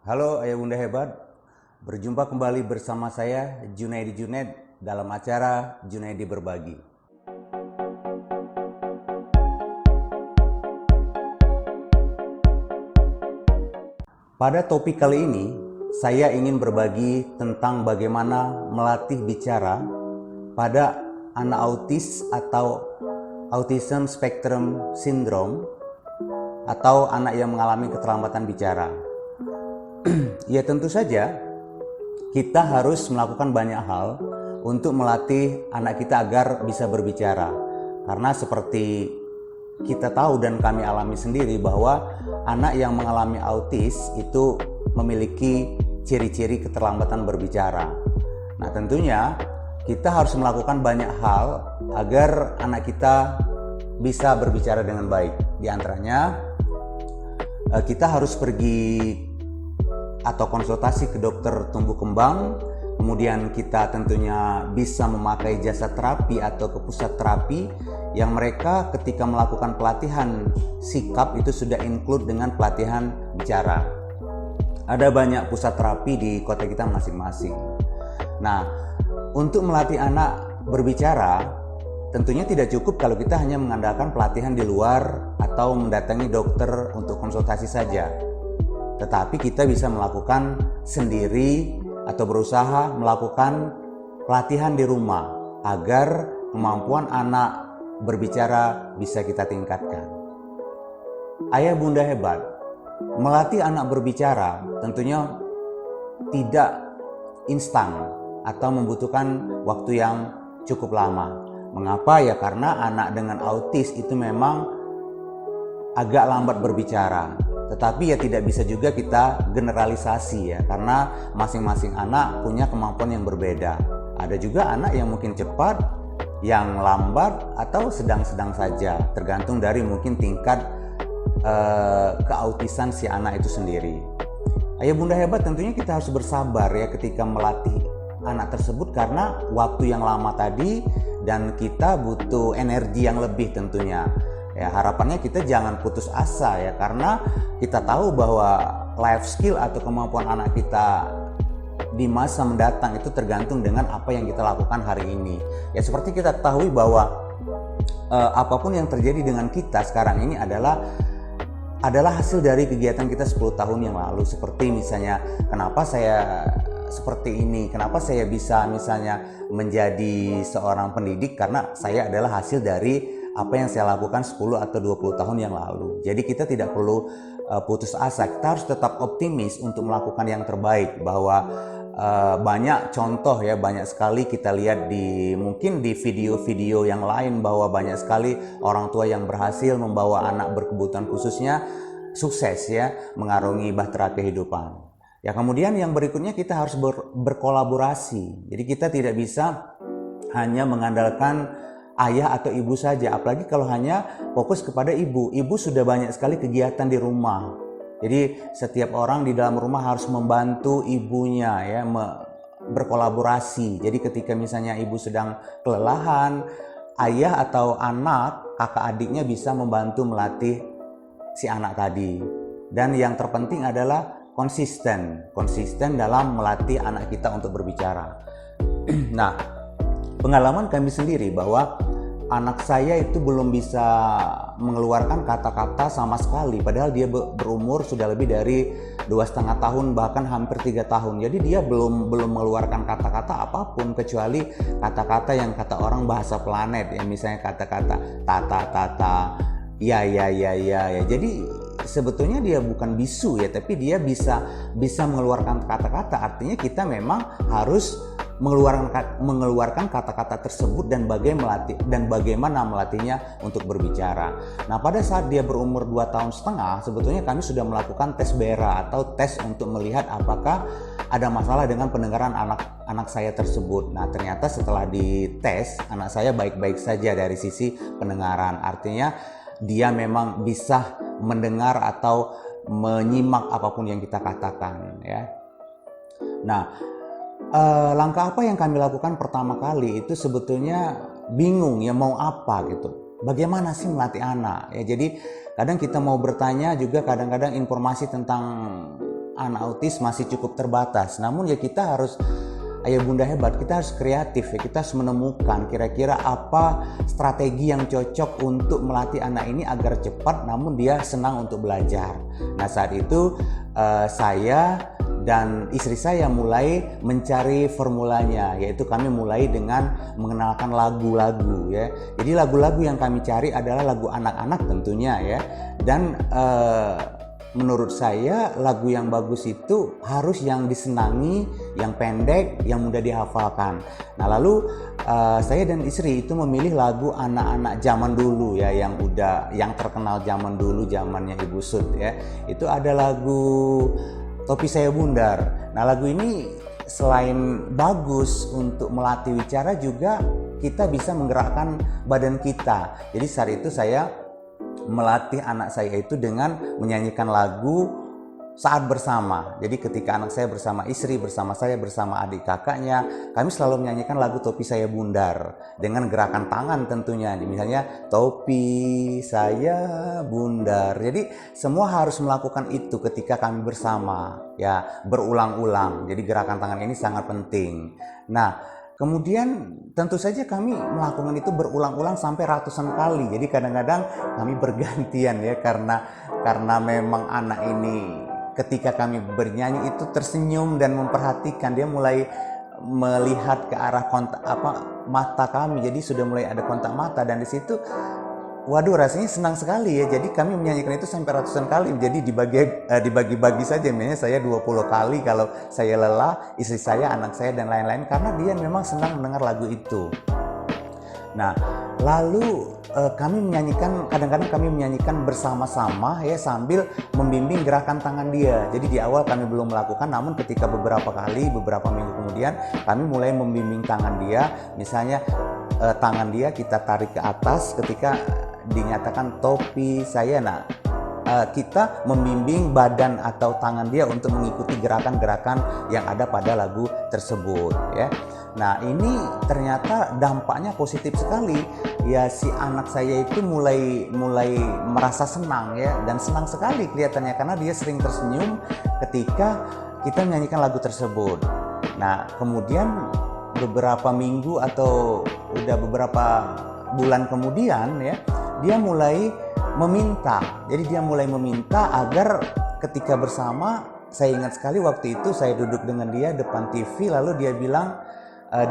Halo Ayah Bunda Hebat, berjumpa kembali bersama saya Junaidi Junaid dalam acara Junaidi Berbagi. Pada topik kali ini, saya ingin berbagi tentang bagaimana melatih bicara pada anak autis atau Autism Spectrum Syndrome atau anak yang mengalami keterlambatan bicara. Ya tentu saja kita harus melakukan banyak hal untuk melatih anak kita agar bisa berbicara. Karena seperti kita tahu dan kami alami sendiri bahwa anak yang mengalami autis itu memiliki ciri-ciri keterlambatan berbicara. Nah tentunya kita harus melakukan banyak hal agar anak kita bisa berbicara dengan baik. Di antaranya kita harus pergi atau konsultasi ke dokter tumbuh kembang, kemudian kita tentunya bisa memakai jasa terapi atau ke pusat terapi yang mereka ketika melakukan pelatihan sikap itu sudah include dengan pelatihan bicara. Ada banyak pusat terapi di kota kita masing-masing. Nah, untuk melatih anak berbicara tentunya tidak cukup kalau kita hanya mengandalkan pelatihan di luar atau mendatangi dokter untuk konsultasi saja. Tetapi kita bisa melakukan sendiri atau berusaha melakukan pelatihan di rumah agar kemampuan anak berbicara bisa kita tingkatkan. Ayah Bunda Hebat, melatih anak berbicara tentunya tidak instan atau membutuhkan waktu yang cukup lama. Mengapa? Ya karena anak dengan autis itu memang agak lambat berbicara. Tetapi ya tidak bisa juga kita generalisasi ya, karena masing-masing anak punya kemampuan yang berbeda. Ada juga anak yang mungkin cepat, yang lambat, atau sedang-sedang saja, tergantung dari mungkin tingkat keautisan si anak itu sendiri. Ayah Bunda Hebat, tentunya kita harus bersabar ya ketika melatih anak tersebut karena waktu yang lama tadi dan kita butuh energi yang lebih tentunya. Ya, harapannya kita jangan putus asa ya, karena kita tahu bahwa life skill atau kemampuan anak kita di masa mendatang itu tergantung dengan apa yang kita lakukan hari ini. Ya seperti kita ketahui bahwa apapun yang terjadi dengan kita sekarang ini adalah hasil dari kegiatan kita 10 tahun yang lalu. Seperti misalnya kenapa saya seperti ini, kenapa saya bisa misalnya menjadi seorang pendidik, karena saya adalah hasil dari apa yang saya lakukan 10 atau 20 tahun yang lalu. Jadi kita tidak perlu putus asa, kita harus tetap optimis untuk melakukan yang terbaik. Bahwa banyak contoh ya, banyak sekali kita lihat mungkin di video-video yang lain bahwa banyak sekali orang tua yang berhasil membawa anak berkebutuhan khususnya sukses ya, mengarungi bahtera kehidupan. Ya kemudian yang berikutnya kita harus berkolaborasi. Jadi kita tidak bisa hanya mengandalkan ayah atau ibu saja, apalagi kalau hanya fokus kepada ibu. Ibu sudah banyak sekali kegiatan di rumah. Jadi setiap orang di dalam rumah harus membantu ibunya ya, berkolaborasi. Jadi ketika misalnya ibu sedang kelelahan, ayah atau anak, kakak adiknya bisa membantu melatih si anak tadi. Dan yang terpenting adalah konsisten dalam melatih anak kita untuk berbicara. Nah, pengalaman kami sendiri bahwa anak saya itu belum bisa mengeluarkan kata-kata sama sekali, padahal dia berumur sudah lebih dari 2,5 tahun, bahkan hampir 3 tahun. Jadi dia belum mengeluarkan kata-kata apapun kecuali kata-kata yang kata orang bahasa planet, yang misalnya kata-kata tata, ya. Jadi sebetulnya dia bukan bisu ya, tapi dia bisa mengeluarkan kata-kata. Artinya kita memang harus mengeluarkan kata-kata tersebut dan bagaimana melatihnya untuk berbicara. Nah, pada saat dia berumur 2,5 tahun, sebetulnya kami sudah melakukan tes BERA atau tes untuk melihat apakah ada masalah dengan pendengaran anak saya tersebut. Nah, ternyata setelah dites, anak saya baik-baik saja dari sisi pendengaran. Artinya dia memang bisa mendengar atau menyimak apapun yang kita katakan ya. Nah, langkah apa yang kami lakukan pertama kali itu sebetulnya bingung ya, mau apa gitu. Bagaimana sih melatih anak ya. Jadi kadang kita mau bertanya juga, kadang-kadang informasi tentang anak autis masih cukup terbatas. Namun ya kita harus, ayah bunda hebat, kita harus kreatif ya, kita harus menemukan kira-kira apa strategi yang cocok untuk melatih anak ini agar cepat namun dia senang untuk belajar. Nah saat itu saya dan istri saya mulai mencari formulanya, yaitu kami mulai dengan mengenalkan lagu-lagu ya. Jadi lagu-lagu yang kami cari adalah lagu anak-anak tentunya ya. Dan menurut saya lagu yang bagus itu harus yang disenangi, yang pendek, yang mudah dihafalkan. Nah lalu saya dan istri itu memilih lagu anak-anak zaman dulu ya, yang terkenal zaman dulu, zamannya Ibu Sud ya. Itu ada lagu Topi Saya Bundar. Nah lagu ini selain bagus untuk melatih wicara, juga kita bisa menggerakkan badan kita. Jadi saat itu saya melatih anak saya itu dengan menyanyikan lagu saat bersama. Jadi ketika anak saya bersama istri, bersama saya, bersama adik kakaknya, kami selalu menyanyikan lagu Topi Saya Bundar dengan gerakan tangan tentunya. Misalnya Topi Saya Bundar. Jadi semua harus melakukan itu ketika kami bersama ya, berulang-ulang. Jadi gerakan tangan ini sangat penting. Nah kemudian tentu saja kami melakukan itu berulang-ulang sampai ratusan kali. Jadi kadang-kadang kami bergantian ya, karena memang anak ini ketika kami bernyanyi itu tersenyum dan memperhatikan. Dia mulai melihat ke arah mata kami. Jadi sudah mulai ada kontak mata, dan di situ waduh rasanya senang sekali ya. Jadi kami menyanyikan itu sampai ratusan kali. Jadi dibagi-bagi saja. Misalnya saya 20 kali kalau saya lelah, istri saya, anak saya dan lain-lain, karena dia memang senang mendengar lagu itu. Nah lalu kadang-kadang kami menyanyikan bersama-sama ya, sambil membimbing gerakan tangan dia. Jadi di awal kami belum melakukan, namun ketika beberapa minggu kemudian kami mulai membimbing tangan dia. Misalnya tangan dia kita tarik ke atas ketika dinyatakan topi saya. Nah kita membimbing badan atau tangan dia untuk mengikuti gerakan-gerakan yang ada pada lagu tersebut ya. Nah ini ternyata dampaknya positif sekali ya. Si anak saya itu mulai merasa senang ya, dan senang sekali kelihatannya karena dia sering tersenyum ketika kita menyanyikan lagu tersebut. Nah kemudian beberapa minggu atau udah beberapa bulan kemudian ya, dia mulai meminta. Jadi dia mulai meminta agar ketika bersama, saya ingat sekali waktu itu saya duduk dengan dia depan TV, lalu dia bilang,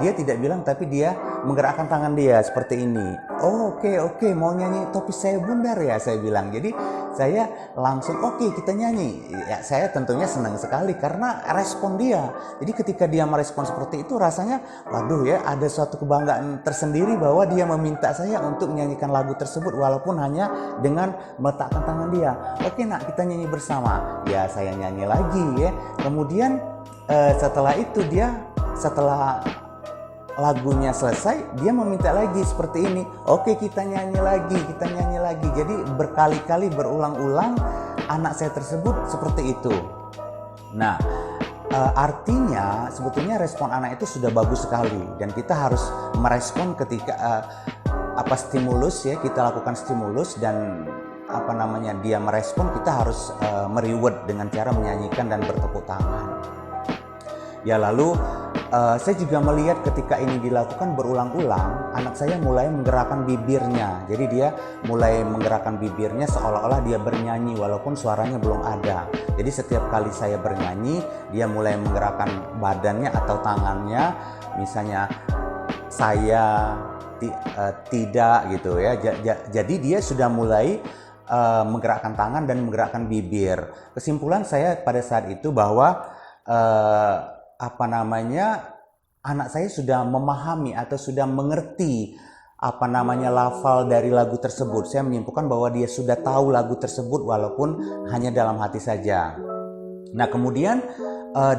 dia tidak bilang tapi dia menggerakkan tangan dia seperti ini. Oh oke, mau nyanyi Topi Saya Bundar ya, saya bilang. Jadi saya langsung oke, kita nyanyi ya. Saya tentunya senang sekali karena respon dia. Jadi ketika dia merespon seperti itu, rasanya waduh ya, ada suatu kebanggaan tersendiri bahwa dia meminta saya untuk menyanyikan lagu tersebut walaupun hanya dengan meletakkan tangan dia. Oke nak, kita nyanyi bersama ya. Saya nyanyi lagi ya. Kemudian setelah itu setelah lagunya selesai, dia meminta lagi seperti ini. Oke, kita nyanyi lagi. Jadi berkali-kali berulang-ulang anak saya tersebut seperti itu. Nah artinya sebetulnya respon anak itu sudah bagus sekali, dan kita harus merespon ketika stimulus ya, kita lakukan stimulus dan dia merespon, kita harus mereward dengan cara menyanyikan dan bertepuk tangan. Ya lalu saya juga melihat ketika ini dilakukan berulang-ulang, anak saya mulai menggerakkan bibirnya. Jadi dia mulai menggerakkan bibirnya seolah-olah dia bernyanyi walaupun suaranya belum ada. Jadi setiap kali saya bernyanyi, dia mulai menggerakkan badannya atau tangannya. Misalnya saya tidak gitu ya. Jadi dia sudah mulai menggerakkan tangan dan menggerakkan bibir. Kesimpulan saya pada saat itu bahwa anak saya sudah memahami atau sudah mengerti lafal dari lagu tersebut. Saya menyimpulkan bahwa dia sudah tahu lagu tersebut walaupun hanya dalam hati saja. Nah kemudian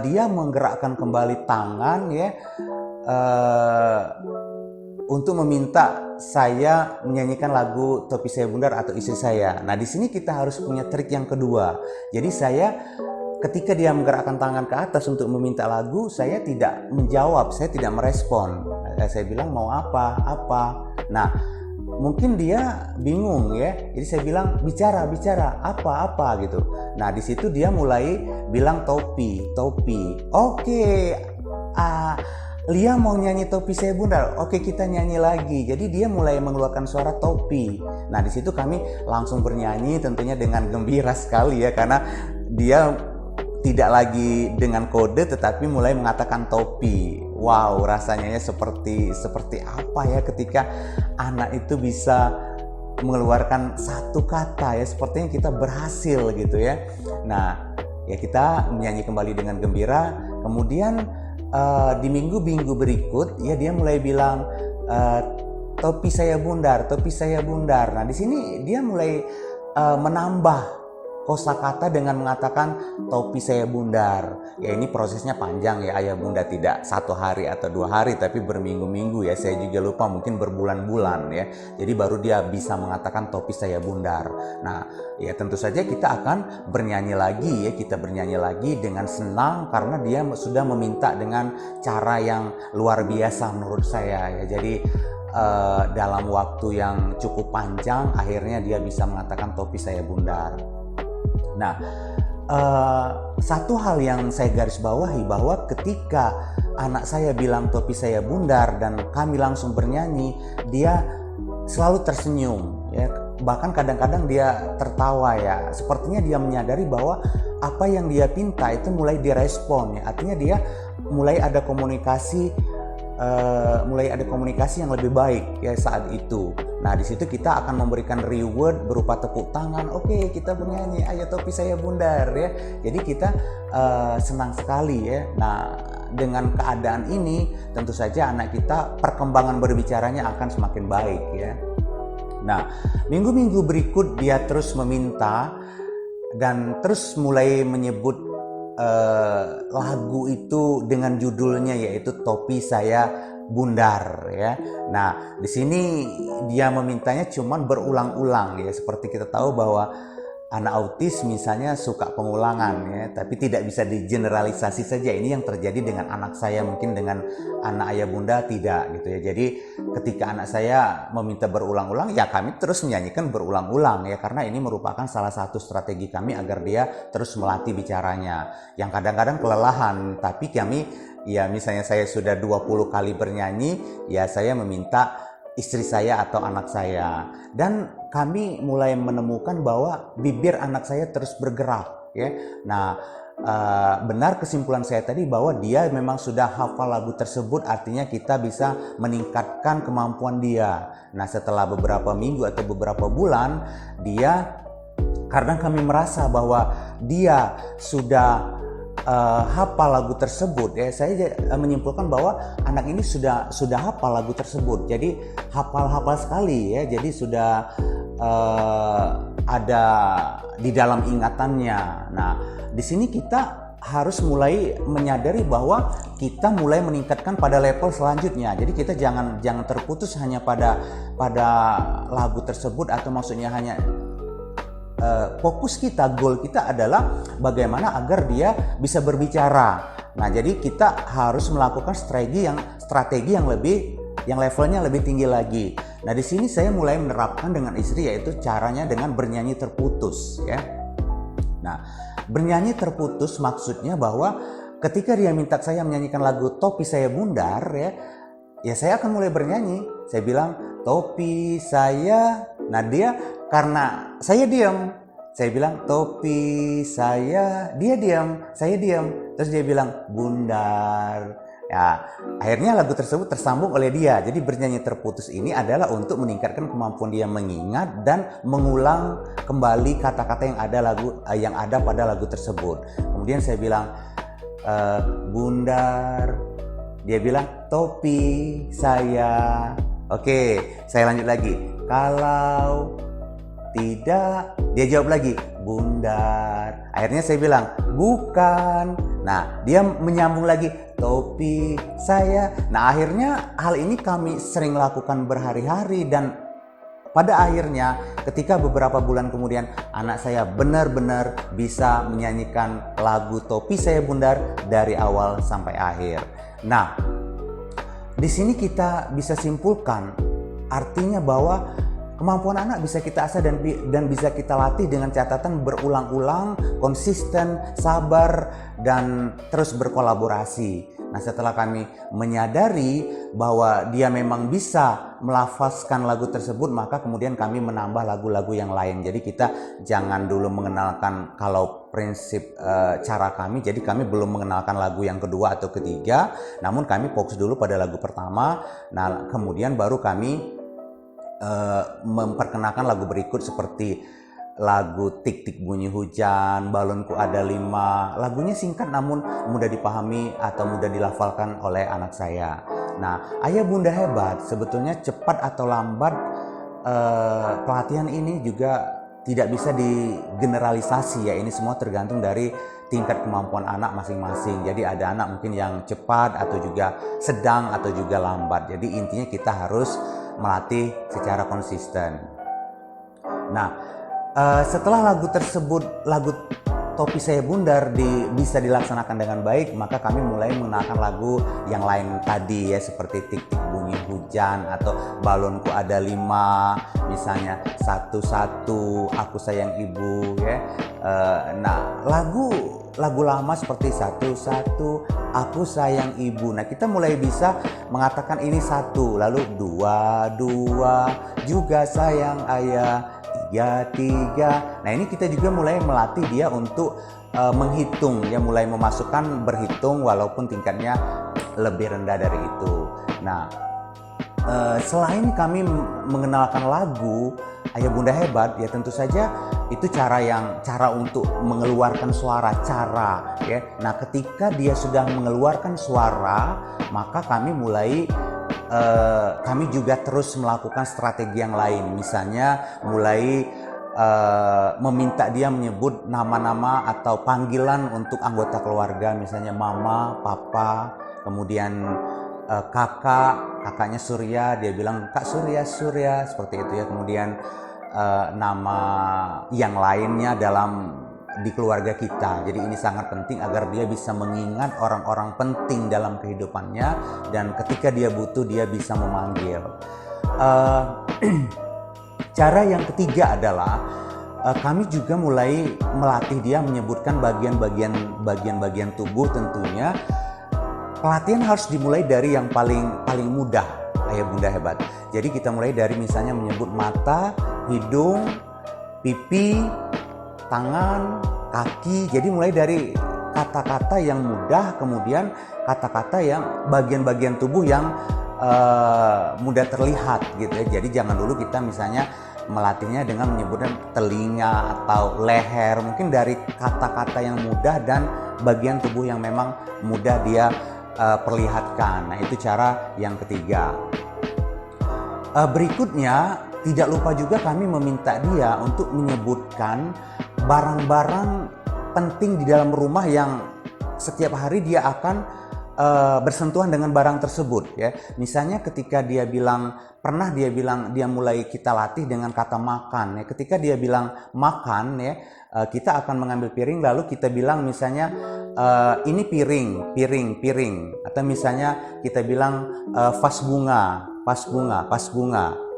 dia menggerakkan kembali tangan ya, untuk meminta saya menyanyikan lagu Topi Saya Bundar atau istri saya. Nah di sini kita harus punya trik yang kedua. Jadi ketika dia menggerakkan tangan ke atas untuk meminta lagu, saya tidak menjawab, saya tidak merespon. Saya bilang mau apa. Nah mungkin dia bingung ya. Jadi saya bilang bicara apa gitu. Nah di situ dia mulai bilang topi. Oke, Lia mau nyanyi topi saya bundar. Oke, kita nyanyi lagi. Jadi dia mulai mengeluarkan suara topi. Nah di situ kami langsung bernyanyi tentunya dengan gembira sekali ya, karena dia tidak lagi dengan kode tetapi mulai mengatakan topi. Wow, rasanya ya seperti apa ya ketika anak itu bisa mengeluarkan satu kata ya, sepertinya kita berhasil gitu ya. Nah ya kita menyanyi kembali dengan gembira. Kemudian di minggu berikut ya dia mulai bilang topi saya bundar. Nah di sini dia mulai menambah kosakata dengan mengatakan topi saya bundar. Ya ini prosesnya panjang ya ayah bunda, tidak 1 hari atau 2 hari tapi berminggu-minggu ya, saya juga lupa, mungkin berbulan-bulan ya. Jadi baru dia bisa mengatakan topi saya bundar. Nah ya tentu saja kita akan bernyanyi lagi ya, kita bernyanyi lagi dengan senang karena dia sudah meminta dengan cara yang luar biasa menurut saya ya. Jadi dalam waktu yang cukup panjang akhirnya dia bisa mengatakan topi saya bundar. Nah, satu hal yang saya garis bawahi bahwa ketika anak saya bilang topi saya bundar dan kami langsung bernyanyi, dia selalu tersenyum ya. Bahkan kadang-kadang dia tertawa ya. Sepertinya dia menyadari bahwa apa yang dia pinta itu mulai direspon ya. Artinya dia mulai ada komunikasi yang lebih baik ya saat itu. Nah di situ kita akan memberikan reward berupa tepuk tangan. Oke, kita bernyanyi ayo topi saya bundar ya. Jadi kita senang sekali ya. Nah dengan keadaan ini tentu saja anak kita perkembangan berbicaranya akan semakin baik ya. Nah minggu-minggu berikut dia terus meminta dan terus mulai menyebut lagu itu dengan judulnya yaitu topi saya bundar ya. Nah di sini dia memintanya cuman berulang-ulang ya, seperti kita tahu bahwa anak autis misalnya suka pengulangan ya, tapi tidak bisa digeneralisasi saja. Ini yang terjadi dengan anak saya, mungkin dengan anak ayah bunda tidak gitu ya. Jadi ketika anak saya meminta berulang-ulang ya kami terus menyanyikan berulang-ulang ya, karena ini merupakan salah satu strategi kami agar dia terus melatih bicaranya yang kadang-kadang kelelahan. Tapi kami ya misalnya saya sudah 20 kali bernyanyi ya saya meminta istri saya atau anak saya, dan kami mulai menemukan bahwa bibir anak saya terus bergerak ya. Nah benar kesimpulan saya tadi bahwa dia memang sudah hafal lagu tersebut, artinya kita bisa meningkatkan kemampuan dia. Nah setelah beberapa minggu atau beberapa bulan dia, karena kami merasa bahwa dia sudah hafal lagu tersebut ya, saya menyimpulkan bahwa anak ini sudah hafal lagu tersebut. Jadi hafal sekali ya, jadi sudah ada di dalam ingatannya. Nah di sini kita harus mulai menyadari bahwa kita mulai meningkatkan pada level selanjutnya. Jadi kita jangan terputus hanya pada lagu tersebut, atau maksudnya hanya fokus kita, goal kita adalah bagaimana agar dia bisa berbicara. Nah, jadi kita harus melakukan strategi yang levelnya lebih tinggi lagi. Nah, di sini saya mulai menerapkan dengan istri, yaitu caranya dengan bernyanyi terputus ya. Nah, bernyanyi terputus maksudnya bahwa ketika dia minta saya menyanyikan lagu topi saya bundar ya saya akan mulai bernyanyi. Saya bilang topi saya. Nah dia, karena saya diam, saya bilang topi saya, dia diam, saya diam, terus dia bilang bundar. Ya akhirnya lagu tersebut tersambung oleh dia. Jadi bernyanyi terputus ini adalah untuk meningkatkan kemampuan dia mengingat dan mengulang kembali kata-kata yang ada pada lagu tersebut. Kemudian saya bilang bundar, dia bilang topi saya. Oke, saya lanjut lagi. Kalau tidak, dia jawab lagi bundar. Akhirnya saya bilang bukan. Nah dia menyambung lagi topi saya. Nah akhirnya hal ini kami sering lakukan berhari-hari, dan pada akhirnya ketika beberapa bulan kemudian anak saya benar-benar bisa menyanyikan lagu topi saya bundar dari awal sampai akhir. Nah di sini kita bisa simpulkan artinya bahwa Kemampuan anak bisa kita asah dan bisa kita latih dengan catatan berulang-ulang, konsisten, sabar, dan terus berkolaborasi. Nah, setelah kami menyadari bahwa dia memang bisa melafazkan lagu tersebut, maka kemudian kami menambah lagu-lagu yang lain. Jadi kita jangan dulu mengenalkan, kalau prinsip cara kami, jadi kami belum mengenalkan lagu yang kedua atau ketiga, namun kami fokus dulu pada lagu pertama. Nah, kemudian baru kami memperkenalkan lagu berikut seperti lagu Tik Tik Bunyi Hujan, Balonku Ada 5. Lagunya singkat namun mudah dipahami atau mudah dilafalkan oleh anak saya. Nah, Ayah Bunda Hebat sebetulnya cepat atau lambat, pelatihan ini juga tidak bisa digeneralisasi ya. Ini semua tergantung dari tingkat kemampuan anak masing-masing. Jadi ada anak mungkin yang cepat atau juga sedang atau juga lambat. Jadi intinya kita harus melatih secara konsisten. Nah, setelah lagu tersebut, lagu Topi Saya Bundar bisa dilaksanakan dengan baik, maka kami mulai mengenalkan lagu yang lain tadi ya, seperti Tik Tik Bunyi Hujan atau Balonku Ada 5, misalnya Satu-Satu, Aku Sayang Ibu ya. Nah, lagu lama seperti Satu-Satu, Aku Sayang Ibu. Nah, kita mulai bisa mengatakan ini satu, lalu dua, juga sayang ayah, tiga. Nah, ini kita juga mulai melatih dia untuk menghitung ya, mulai memasukkan berhitung walaupun tingkatnya lebih rendah dari itu. Nah, selain kami mengenalkan lagu Ayah Bunda Hebat ya, tentu saja itu cara untuk mengeluarkan suara, ya. Nah, ketika dia sudah mengeluarkan suara, maka kami juga terus melakukan strategi yang lain. Misalnya mulai meminta dia menyebut nama-nama atau panggilan untuk anggota keluarga, misalnya mama, papa, kemudian kakaknya Surya, dia bilang Kak Surya, seperti itu ya. Kemudian nama yang lainnya di keluarga kita. Jadi ini sangat penting agar dia bisa mengingat orang-orang penting dalam kehidupannya, dan ketika dia butuh dia bisa memanggil. Cara yang ketiga adalah kami juga mulai melatih dia menyebutkan bagian-bagian tubuh. Tentunya pelatihan harus dimulai dari yang paling mudah, Ayah Bunda Hebat. Jadi kita mulai dari misalnya menyebut mata, hidung, pipi, tangan, kaki. Jadi mulai dari kata-kata yang mudah, kemudian kata-kata yang bagian-bagian tubuh yang mudah terlihat gitu ya. Jadi jangan dulu kita misalnya melatihnya dengan menyebutkan telinga atau leher. Mungkin dari kata-kata yang mudah dan bagian tubuh yang memang mudah dia perlihatkan. Nah, itu cara yang ketiga. Berikutnya, tidak lupa juga kami meminta dia untuk menyebutkan barang-barang penting di dalam rumah yang setiap hari dia akan bersentuhan dengan barang tersebut ya. Misalnya ketika dia mulai kita latih dengan kata makan ya. Ketika dia bilang makan ya, kita akan mengambil piring lalu kita bilang misalnya ini piring. Atau misalnya kita bilang vas bunga.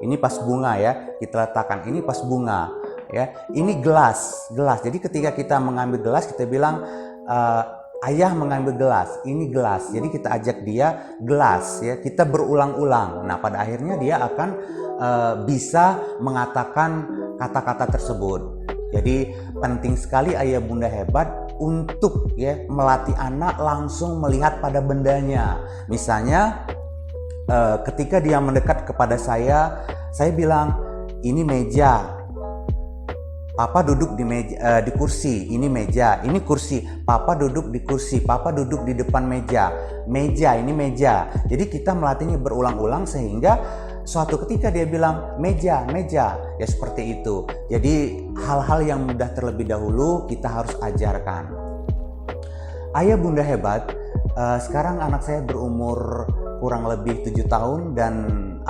Ini vas bunga ya. Kita letakkan ini vas bunga ya. Ini gelas. Jadi ketika kita mengambil gelas kita bilang ayah mengambil gelas, ini gelas. Jadi kita ajak dia gelas ya. Kita berulang-ulang. Nah, pada akhirnya dia akan bisa mengatakan kata-kata tersebut. Jadi penting sekali Ayah Bunda Hebat untuk ya melatih anak langsung melihat pada bendanya. Misalnya ketika dia mendekat kepada saya bilang ini meja. Papa duduk di kursi, ini meja, ini kursi. Papa duduk di kursi, papa duduk di depan meja. Ini meja. Jadi kita melatihnya berulang-ulang sehingga suatu ketika dia bilang meja, ya seperti itu. Jadi hal-hal yang mudah terlebih dahulu kita harus ajarkan. Ayah Bunda Hebat, sekarang anak saya berumur kurang lebih 7 tahun dan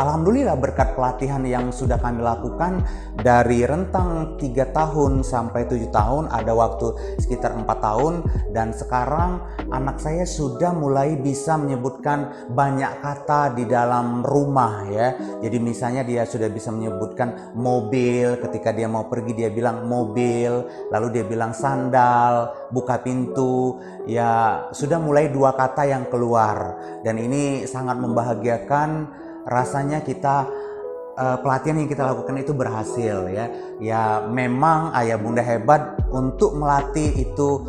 alhamdulillah berkat pelatihan yang sudah kami lakukan dari rentang 3 tahun sampai 7 tahun, ada waktu sekitar 4 tahun, dan sekarang anak saya sudah mulai bisa menyebutkan banyak kata di dalam rumah ya. Jadi misalnya dia sudah bisa menyebutkan mobil, ketika dia mau pergi dia bilang mobil, lalu dia bilang sandal, buka pintu, ya sudah mulai 2 kata yang keluar, dan ini sangat membahagiakan. Rasanya kita pelatihan yang kita lakukan itu berhasil ya. Ya memang Ayah Bunda Hebat untuk melatih itu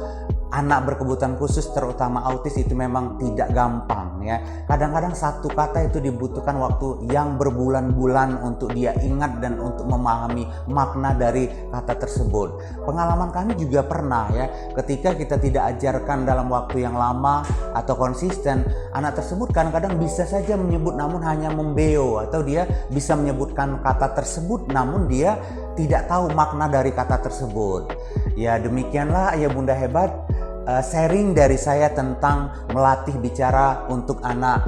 anak berkebutuhan khusus terutama autis itu memang tidak gampang ya. Kadang-kadang satu kata itu dibutuhkan waktu yang berbulan-bulan untuk dia ingat dan untuk memahami makna dari kata tersebut. Pengalaman kami juga pernah ya, ketika kita tidak ajarkan dalam waktu yang lama atau konsisten, anak tersebut kadang-kadang bisa saja menyebut namun hanya membeo, atau dia bisa menyebutkan kata tersebut namun dia tidak tahu makna dari kata tersebut. Ya demikianlah Ayah Bunda Hebat sharing dari saya tentang melatih bicara untuk anak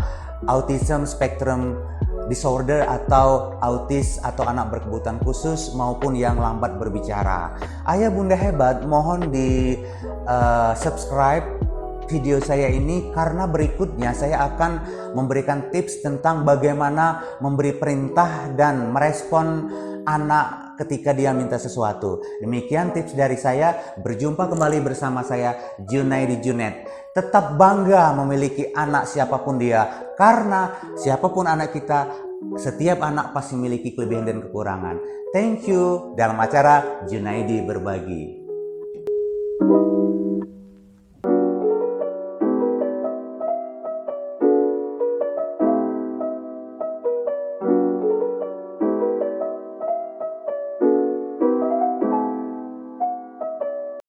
autism spectrum disorder atau autis atau anak berkebutuhan khusus maupun yang lambat berbicara. Ayah Bunda Hebat mohon di subscribe video saya ini, karena berikutnya saya akan memberikan tips tentang bagaimana memberi perintah dan merespon anak ketika dia minta sesuatu. Demikian tips dari saya. Berjumpa kembali bersama saya Junaidi Junet. Tetap bangga memiliki anak siapapun dia, karena siapapun anak kita, setiap anak pasti memiliki kelebihan dan kekurangan. Thank you dalam acara Junaidi Berbagi.